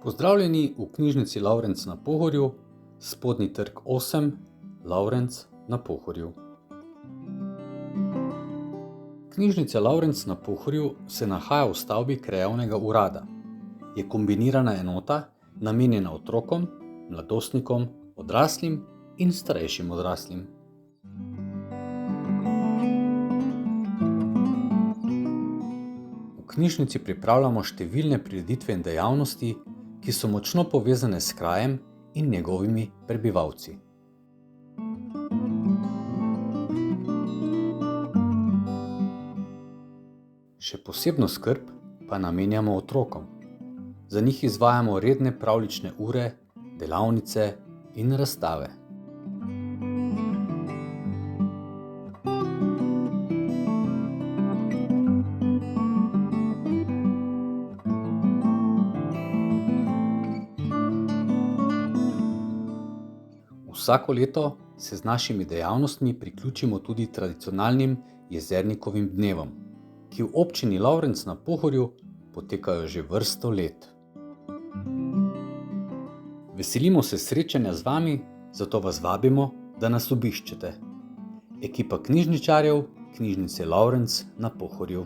Pozdravljeni v knjižnici Lavrenc na Pohorju, Spodnji trg 8, Lavrenc na Pohorju. Knjižnica Lavrenc na Pohorju se nahaja v stavbi krajevnega urada. Je kombinirana enota, namenjena otrokom, mladostnikom, odraslim in starejšim odraslim. V knjižnici pripravljamo številne prireditve in dejavnosti, ki so močno povezane s krajem in njegovimi prebivalci. Še posebno skrb pa namenjamo otrokom. Za njih izvajamo redne pravljične ure, delavnice in razstave. Vsako leto se z našimi dejavnostmi priključimo tudi tradicionalnim Jezernikovim dnevom, ki v občini Lavrenc na Pohorju potekajo že vrsto let. Veselimo se srečanja z vami, zato vas vabimo, da nas obiščete. Ekipa knjižničarjev Knjižnice Lavrenc na Pohorju.